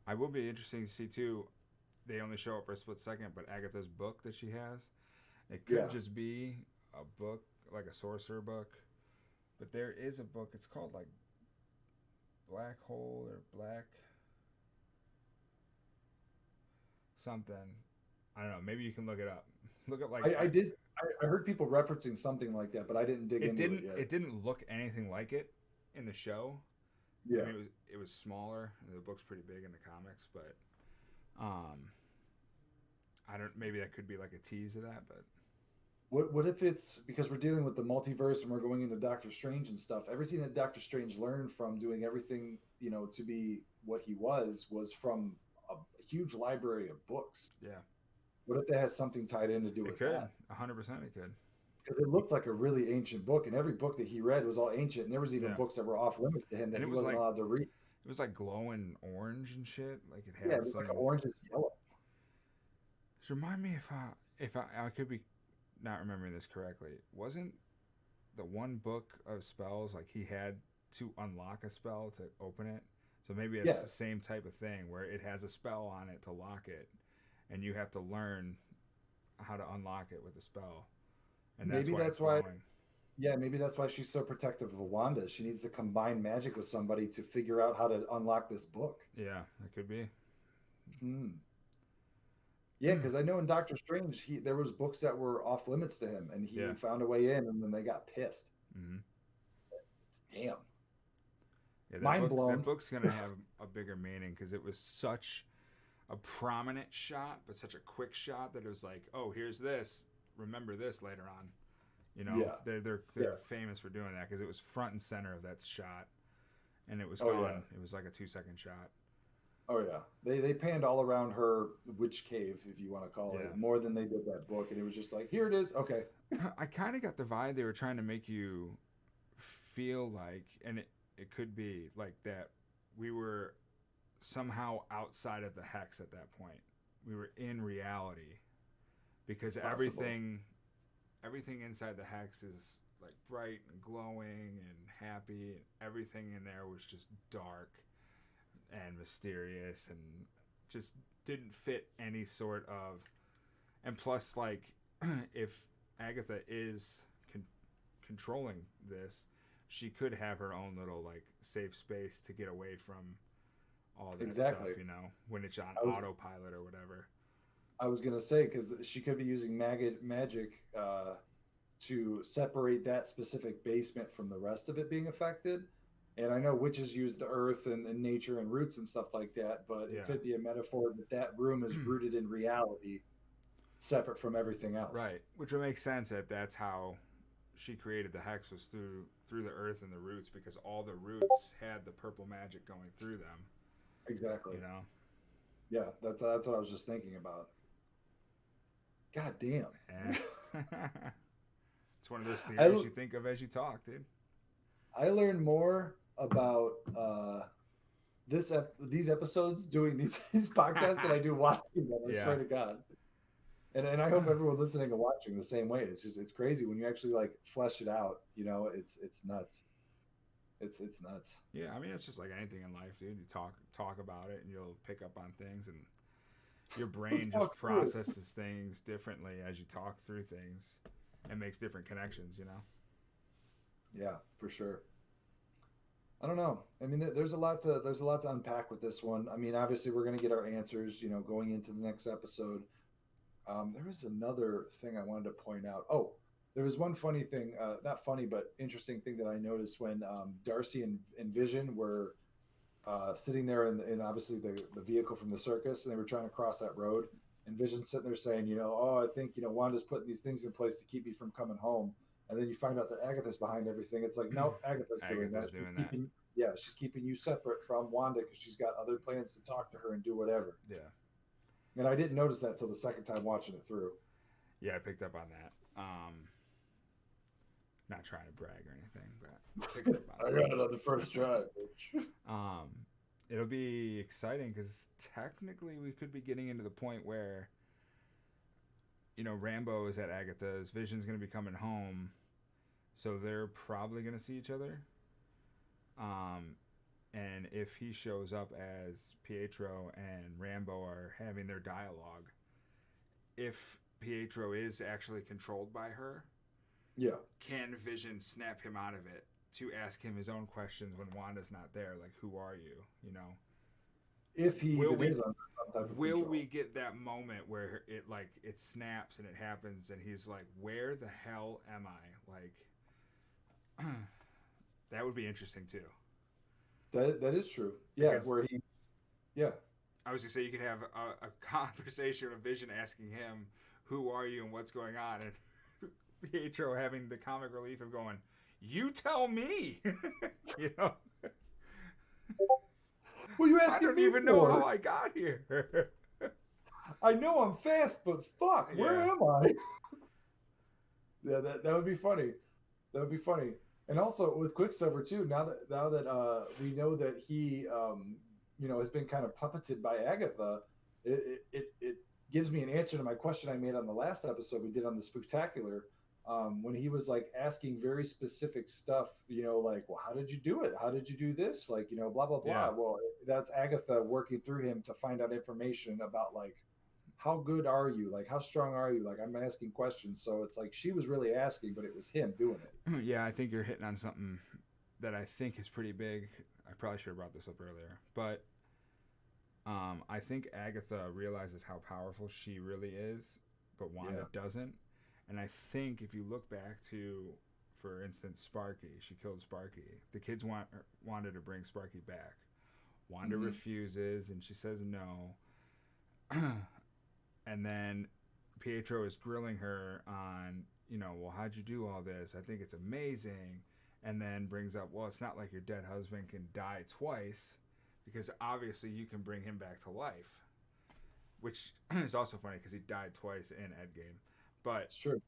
I will be interesting to see too. They only show it for a split second, but Agatha's book that she has, it could Yeah, just be a book, like a sorcerer book. But there is a book. It's called like Black Hole or Black something. I don't know. Maybe you can look it up. Look up like I did. I heard people referencing something like that, but I didn't dig it into it didn't. yet. It didn't look anything like it in the show. I Yeah. mean, it was smaller. The book's pretty big in the comics, but um, I don't. Maybe that could be like a tease of that, but What if it's because we're dealing with the multiverse and we're going into Doctor Strange and stuff? Everything that Doctor Strange learned from doing everything, you know, to be what he was from a huge library of books. yeah, What if that has something tied in to do it with could. that? 100%, it could. Because it looked like a really ancient book, and every book that he read was all ancient, and there was even Yeah, books that were off limits to him that and it he was wasn't like allowed to read. glowing orange and shit. Like it Yeah, had it was like some. orange and yellow. Just remind me if I could be not remembering this correctly. Wasn't the one book of spells like he had to unlock a spell to open it? So maybe it's the Yes, same type of thing where it has a spell on it to lock it, and you have to learn how to unlock it with a spell, and that's maybe why it's that's why. glowing. Yeah, maybe that's why she's so protective of Wanda. She needs to combine magic with somebody to figure out how to unlock this book. Yeah, it could be. Hmm. Yeah, because I know in Doctor Strange, he there was books that were off limits to him, and Yeah. he found a way in, and then they got pissed. Mm-hmm. Damn, Yeah, mind that blown. book's gonna have a bigger meaning because it was such a prominent shot, but such a quick shot that it was like, oh, here's this. Remember this later on. You know, Yeah, they're yeah. famous for doing that because it was front and center of that shot, and it was Oh yeah, gone. It was like a 2 second shot. oh yeah. They panned all around her witch cave, if you want to call Yeah, it, more than they did that book, and it was just like, here it is. Okay. I kind of got the vibe they were trying to make you feel like, and it could be like that we were somehow outside of the hex at that point. We were in reality because It's possible. everything inside the hex is like bright and glowing and happy, and everything in there was just dark and mysterious and just didn't fit any sort of. And plus, like, if Agatha is controlling this, she could have her own little like safe space to get away from all that stuff, Exactly. when it's on I was autopilot or whatever. I was gonna say because she could be using magic to separate that specific basement from the rest of it being affected. And I know witches use the earth and nature and roots and stuff like that, but it Yeah. could be a metaphor that that room is rooted in reality, separate from everything else. Right, which would make sense if that's how she created the hex was through the earth and the roots because all the roots had the purple magic going through them. Exactly. You know. Yeah, that's what I was just thinking about. God damn. Eh. It's one of those I theories you think of as you talk, dude. I learned more about these episodes doing these podcasts than I do watching them. I Yeah. swear to God. And I hope everyone listening and watching the same way. It's just it's crazy when you actually like flesh it out. You know, it's nuts. It's nuts. Yeah, I mean it's just like anything in life, dude. You talk about it and you'll pick up on things and your Let's brain just talk through it. processes things differently as you talk through things and makes different connections, you know. Yeah, for sure. I don't know. I mean, there's a lot to unpack with this one. I mean, obviously we're gonna get our answers. You know, going into the next episode. There was another thing I wanted to point out. Oh, there was one funny thing, not funny, but interesting thing that I noticed when Darcy and Vision were sitting there in obviously the vehicle from the circus, and they were trying to cross that road. And Vision's sitting there saying, you know, oh, I think, you know, Wanda's putting these things in place to keep me from coming home. and then you find out that Agatha's behind everything. It's like, nope, Agatha's doing that. Agatha's doing that. Yeah, she's keeping you separate from Wanda because she's got other plans to talk to her and do whatever. Yeah. And I didn't notice that till the second time watching it through. Yeah, I picked up on that. Not trying to brag or anything, but I picked up on I got it on the first try. Um, it'll be exciting because technically we could be getting into the point where, Rambo is at Agatha's, Vision's going to be coming home, so they're probably going to see each other. And if he shows up as Pietro and Rambo are having their dialogue, if Pietro is actually controlled by her, yeah, can Vision snap him out of it to ask him his own questions when Wanda's not there? Like, who are you? If he is under some type of will control. we get that moment where it snaps and it happens and he's like, where the hell am I? Like, that would be interesting too. That is true. Yeah, Because where he, yeah, I was gonna say you could have a conversation with Vision asking him, who are you and what's going on, and Pietro having the comic relief of going, you tell me. Well, you I asking don't me even know how I got here. I know I'm fast, but fuck, where Yeah. am I? Yeah, that would be funny. That would be funny. And also with Quicksilver too. Now that we know that he has been kind of puppeted by Agatha, it gives me an answer to my question I made on the last episode we did on the Spooktacular. When he was like asking very specific stuff, like, well, how did you do it? How did you do this? Like, blah blah blah. Yeah. Well, that's Agatha working through him to find out information about like how good are you? Like, how strong are you? Like, I'm asking questions. So it's like she was really asking, but it was him doing it. Yeah, I think you're hitting on something that I think is pretty big. I probably should have brought this up earlier, but I think Agatha realizes how powerful she really is, but Wanda doesn't. And I think if you look back to, for instance, Sparky, she killed Sparky. The kids wanted to bring Sparky back. Wanda refuses, and she says no. And then Pietro is grilling her on, well, how'd you do all this? I think it's amazing. And then brings up, well, it's not like your dead husband can die twice, because obviously you can bring him back to life. Which is also funny because he died twice in Endgame. But It's true.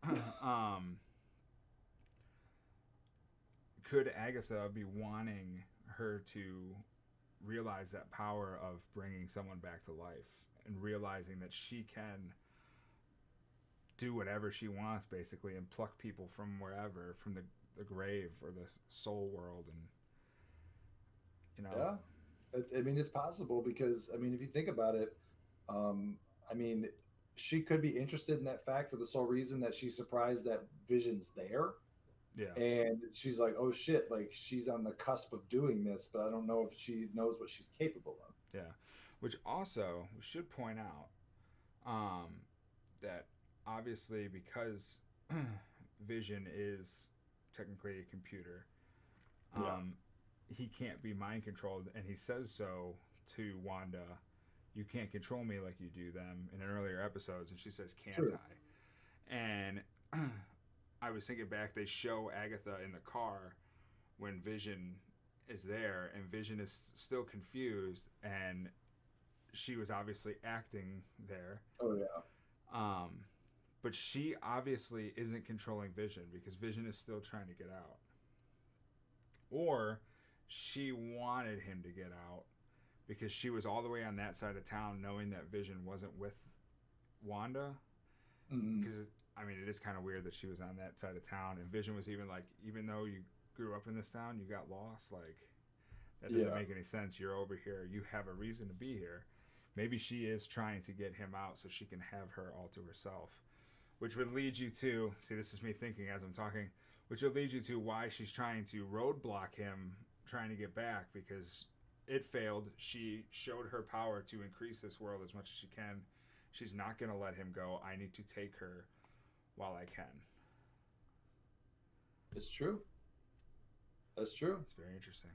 Could Agatha be wanting her to realize that power of bringing someone back to life and realizing that she can do whatever she wants basically and pluck people from wherever, from the grave or the soul world, and Yeah. It's possible because, if you think about it, I mean, she could be interested in that fact for the sole reason that she's surprised that Vision's there. yeah. And she's like, oh shit, like she's on the cusp of doing this, but I don't know if she knows what she's capable of. Yeah, which also we should point out that obviously because Vision is technically a computer, he can't be mind controlled, and he says so to Wanda. You can't control me like you do them in earlier episodes, and she says, "Can't True. I?" And I was thinking back, they show Agatha in the car when Vision is there, and Vision is still confused, and she was obviously acting there. Oh yeah. But she obviously isn't controlling Vision because Vision is still trying to get out. Or she wanted him to get out because she was all the way on that side of town knowing that Vision wasn't with Wanda. Because, it is kind of weird that she was on that side of town. And Vision was even like, even though you grew up in this town, you got lost. Like, that doesn't make any sense. You're over here. You have a reason to be here. Maybe she is trying to get him out so she can have her all to herself. Which would lead you to, see, this is me thinking as I'm talking, which would lead you to why she's trying to roadblock him trying to get back, because it failed. She showed her power to increase this world as much as she can. She's not going to let him go. I need to take her while I can. It's true. That's true. It's very interesting.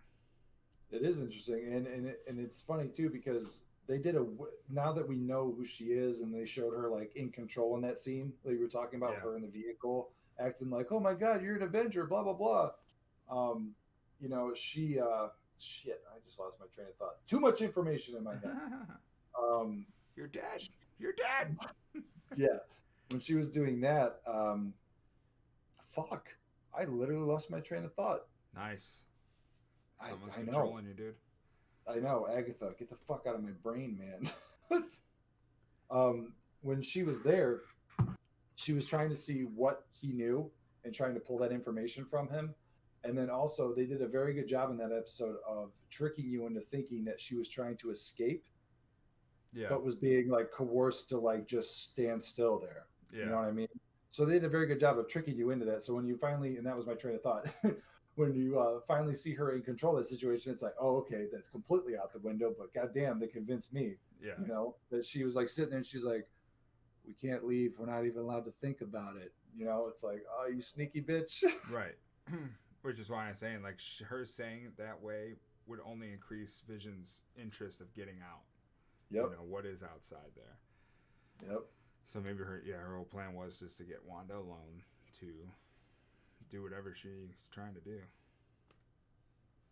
It is interesting, and it's funny too because they did now that we know who she is, and they showed her like in control in that scene that you were talking about with her in the vehicle, acting like, "Oh my God, you're an Avenger," blah blah blah. Um, she shit. I just lost my train of thought. Too much information in my head. Um, You're dead. You're dead. yeah, when she was doing that, fuck, I literally lost my train of thought. Nice. I Someone's I know, controlling you, dude. I know, Agatha, get the fuck out of my brain, man. um, when she was there, she was trying to see what he knew and trying to pull that information from him. And then also, they did a very good job in that episode of tricking you into thinking that she was trying to escape, Yeah. but was being like coerced to like just stand still there. You Yeah. know what I mean? So they did a very good job of tricking you into that. So when you finally, and that was my train of thought, when you finally see her in control of that situation, it's like, oh, okay, that's completely out the window. But goddamn, they convinced me. Yeah. That she was like sitting there and she's like, we can't leave. We're not even allowed to think about it. It's like, oh, you sneaky bitch. Right. Which is why I'm saying, like, her saying it that way would only increase Vision's interest of getting out. Yep. What is outside there. Yep. So maybe her whole plan was just to get Wanda alone to do whatever she's trying to do.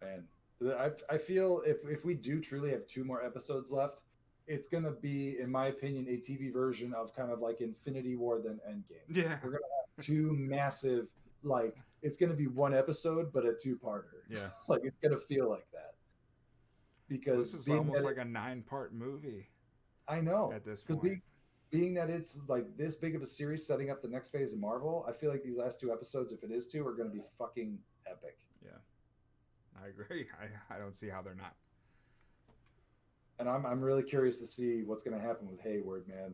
And I feel if we do truly have 2 more episodes left, it's gonna be, in my opinion, a TV version of kind of like Infinity War than Endgame. Yeah. We're gonna have 2 massive, like, it's gonna be 1 episode but a 2-parter. Yeah. Like, it's gonna feel like that because This is being almost that like a 9-part movie I know at this because point. being that it's like this big of a series setting up the next phase of Marvel, I feel like these last 2 episodes, if it is 2, are going to be fucking epic. Yeah, I agree. I don't see how they're not. And I'm really curious to see what's going to happen with Hayward, man.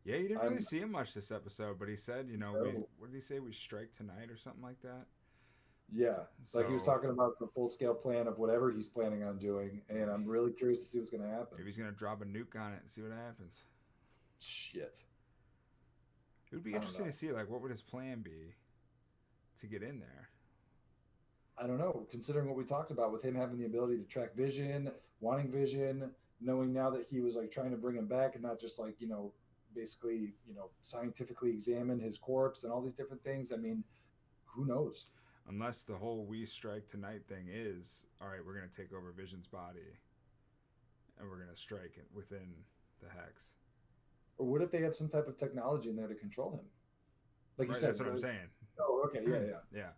Yeah, you didn't really see him much this episode, but he said, what did he say? We strike tonight or something like that? Yeah, like he was talking about the full-scale plan of whatever he's planning on doing, and I'm really curious to see what's going to happen. Maybe he's going to drop a nuke on it and see what happens. Shit. It would be interesting to see, like, what would his plan be to get in there? I don't know, considering what we talked about with him having the ability to track Vision, wanting Vision, knowing now that he was, like, trying to bring him back and not just, like, basically, scientifically examine his corpse and all these different things. I mean, who knows? Unless the whole "we strike tonight" thing is, all right, we're going to take over Vision's body and we're going to strike it within the hex. Or what if they have some type of technology in there to control him? Like you said, that's what I'm saying. Oh, okay, yeah. Yeah.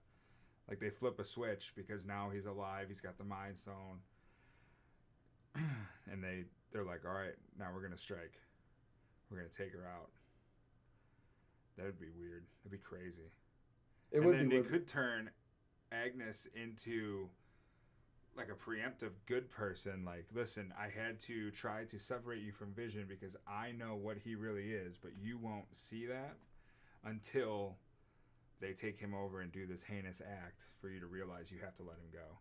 Like they flip a switch because now he's alive, he's got the Mind Stone. And they're like, all right, now we're going to strike. We're going to take her out. That would be weird. That'd be crazy. It would be they weird. could turn Agnes into like a preemptive good person. Like, listen, I had to try to separate you from Vision because I know what he really is, but you won't see that until they take him over and do this heinous act for you to realize you have to let him go.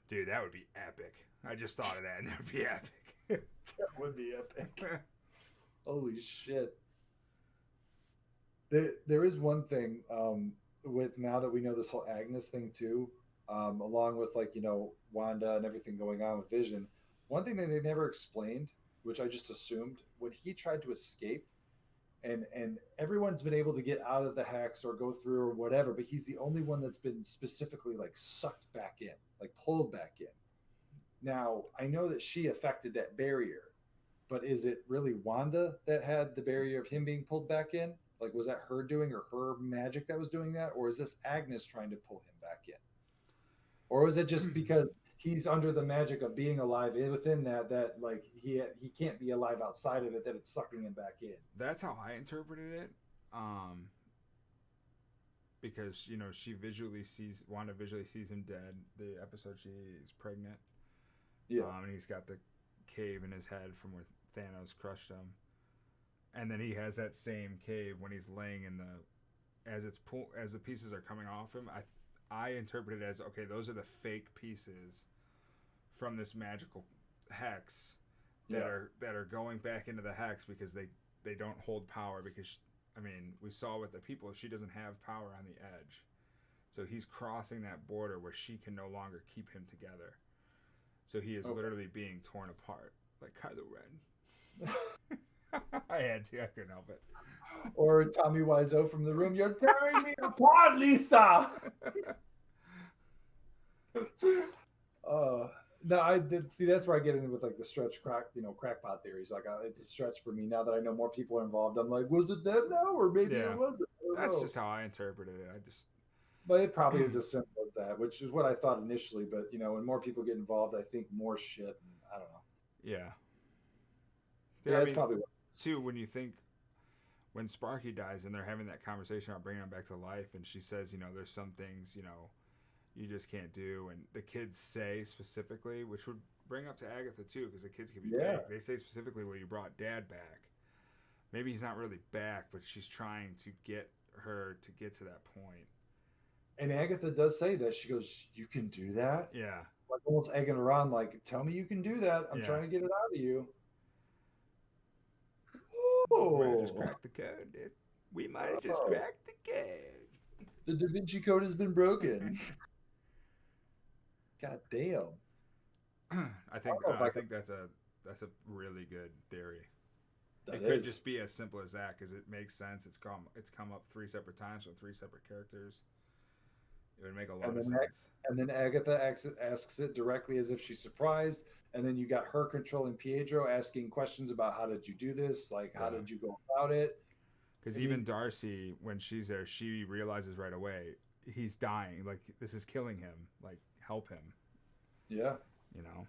Dude, that would be epic. I just thought of that, and that would be epic. That would be epic. Holy shit. There is one thing with now that we know this whole Agnes thing too, along with like, Wanda and everything going on with Vision. One thing that they never explained, which I just assumed, when he tried to escape, and everyone's been able to get out of the hex or go through or whatever, but he's the only one that's been specifically like sucked back in, like pulled back in. Now, I know that she affected that barrier, but is it really Wanda that had the barrier of him being pulled back in? Like, was that her doing or her magic that was doing that? Or is this Agnes trying to pull him back in? Or is it just because he's under the magic of being alive within that like he can't be alive outside of it, that it's sucking him back in? That's how I interpreted it. Because, Wanda visually sees him dead. The episode she's pregnant. Yeah. And he's got the cave in his head from where Thanos crushed him. And then he has that same cave when he's laying in as the pieces are coming off him. I interpret it as, okay, those are the fake pieces from this magical hex that are going back into the hex because they don't hold power, because we saw with the people, she doesn't have power on the edge. So he's crossing that border where she can no longer keep him together. So he is literally being torn apart like Kylo Ren. I had to. I couldn't help it. Or Tommy Wiseau from The Room, you're tearing me apart, Lisa. uh, no, I did see. That's where I get into with like the stretch crackpot theories. Like, it's a stretch for me now that I know more people are involved. I'm like, was it them now, or maybe it Yeah, wasn't? I don't that's know. just how I interpreted it. I just But it probably is as simple as that, which is what I thought initially. But when more people get involved, I think more shit. And I don't know. yeah. Yeah, I it's mean, probably what it is. too, when you think when Sparky dies and they're having that conversation about bringing him back to life, and she says, there's some things, you just can't do, and the kids say specifically, which would bring up to Agatha too, because the kids can be Yeah, fake. They say specifically, well, you brought Dad back. Maybe he's not really back, but she's trying to get her to get to that point. and Agatha does say that. She goes, "You can do that," Yeah, like almost egging her on, like, "Tell me you can do that. I'm yeah. trying to get it out of you." We might have just Oh, cracked the code, dude. We might have just oh, cracked the code. the Da Vinci Code has been broken. God damn. I I think don't know if I I could. think that's a really good theory. That It could is. just be as simple as that because it makes sense. It's come up three separate times from three separate characters. It would make a lot And of then sense. Agatha asks it directly as if she's surprised, and then you got her controlling Pietro asking questions about how did you do this, like how Yeah, did you go about it. because I even mean, Darcy, when she's there, she realizes right away he's dying. Like this is killing him. Like help him. yeah, You know.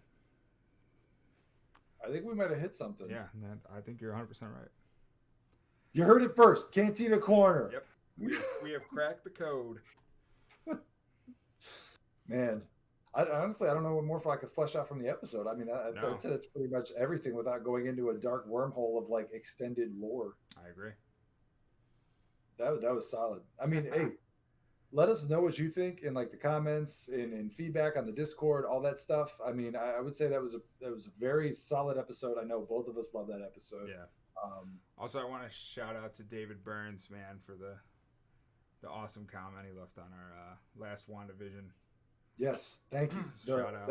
I think we might have hit something. Yeah, I think you're 100% right. You heard it first, Cantina Corner. Yep, we have cracked the code. Man, honestly, I don't know what more if I could flesh out from the episode. I mean, I'd No, say that's pretty much everything without going into a dark wormhole of like extended lore. I agree. That was solid. I mean, hey, let us know what you think in like the comments and feedback on the Discord, all that stuff. I mean, I would say that was a very solid episode. I know both of us love that episode. Yeah. Um, Also, I want to shout out to David Burns, man, for the awesome comment he left on our last WandaVision. yes, thank you. Shout out.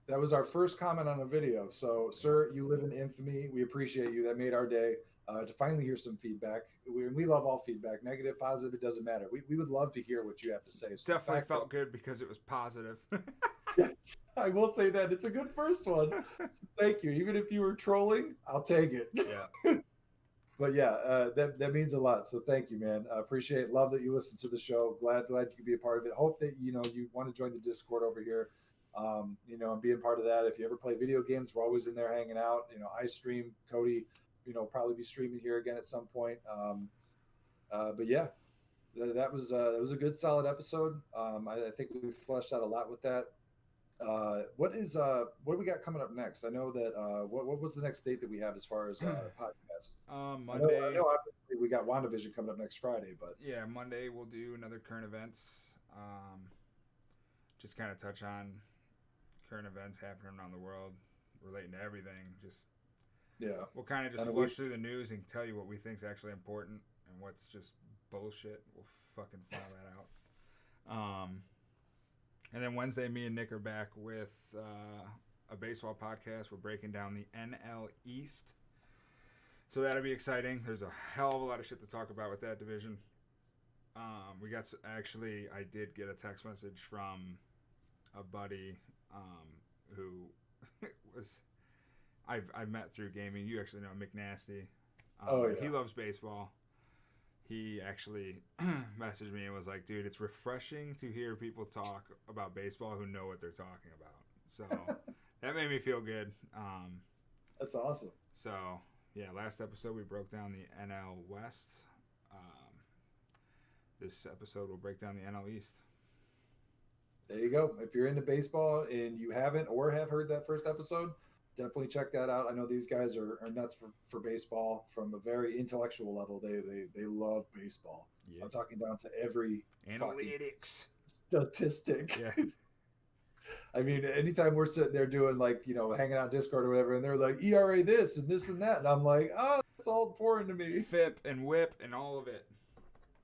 That was our first comment on a video. So, sir, you live in infamy. We appreciate you. That made our day to finally hear some feedback. We love all feedback, negative, positive. It doesn't matter. We would love to hear what you have to say. So the Definitely fact that felt good because it was positive. yes, I will say that it's a good first one. So thank you. Even if you were trolling, I'll take it. Yeah. But yeah, that means a lot. So thank you, man. I appreciate it. Love that you listen to the show. Glad you could be a part of it. Hope that you want to join the Discord over here. And being part of that. If you ever play video games, we're always in there hanging out. I stream. Cody, probably be streaming here again at some point. But yeah, that was a good solid episode. I think we fleshed out a lot with that. What do we got coming up next? I know that what was the next date that we have as far as podcasts? I Monday. know. Obviously, we got WandaVision coming up next Friday, but Yeah, Monday we'll do another current events. Just kind of touch on current events happening around the world, relating to everything. Just yeah, we'll kind of just and flush through the news and tell you what we think is actually important and what's just bullshit. We'll fucking file that out. And then Wednesday, me and Nick are back with a baseball podcast. We're breaking down the NL East. So that'll be exciting. There's a hell of a lot of shit to talk about with that division. I did get a text message from a buddy who was I've met through gaming. You actually know Nasty. oh yeah, He loves baseball. He actually messaged me and was like, dude, it's refreshing to hear people talk about baseball who know what they're talking about. So that made me feel good. that's awesome. So, yeah, last episode we broke down the NL West. This episode will break down the NL East. There you go. If you're into baseball and you haven't or have heard that first episode, definitely check that out. I know these guys are nuts for baseball from a very intellectual level. They love baseball. Yeah. I'm talking down to every Analytics. statistic. Yeah. I mean, anytime we're sitting there doing hanging out Discord or whatever, and they're like ERA this and that, and I'm like, oh, that's all foreign to me. FIP and whip and all of it.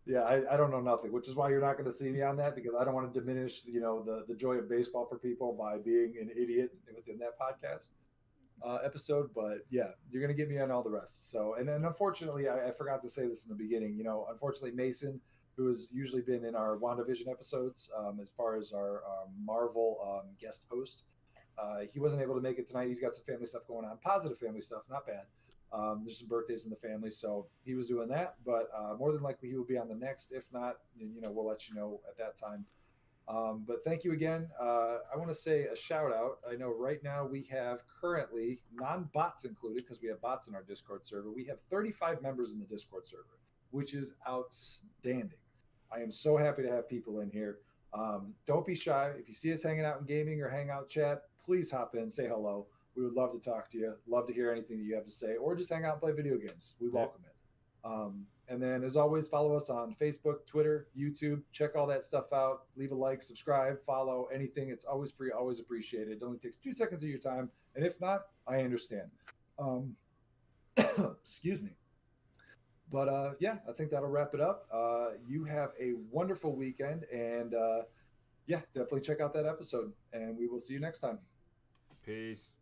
Yeah, I don't know nothing, which is why you're not going to see me on that because I don't want to diminish the joy of baseball for people by being an idiot within that podcast. episode, but yeah, you're gonna get me on all the rest. So, and unfortunately, I forgot to say this in the beginning. You know, unfortunately, Mason, who has usually been in our WandaVision episodes, as far as our Marvel guest host, he wasn't able to make it tonight. He's got some family stuff going on, positive family stuff, not bad. There's some birthdays in the family, so he was doing that. But more than likely, he will be on the next. If not, you know, we'll let you know at that time. But thank you again. I want to say a shout out. I know right now we have currently non bots included because we have bots in our Discord server. We have 35 members in the Discord server, which is outstanding. I am so happy to have people in here. Don't be shy. If you see us hanging out in gaming or hangout chat, please hop in, say hello. We would love to talk to you, love to hear anything that you have to say, or just hang out and play video games. We welcome it. And then, as always, follow us on Facebook, Twitter, YouTube. Check all that stuff out. Leave a like, subscribe, follow, anything. It's always free, always appreciated. It only takes 2 seconds of your time. And if not, I understand. Um, excuse me. But yeah, I think that'll wrap it up. You have a wonderful weekend. And yeah, definitely check out that episode. And we will see you next time. Peace.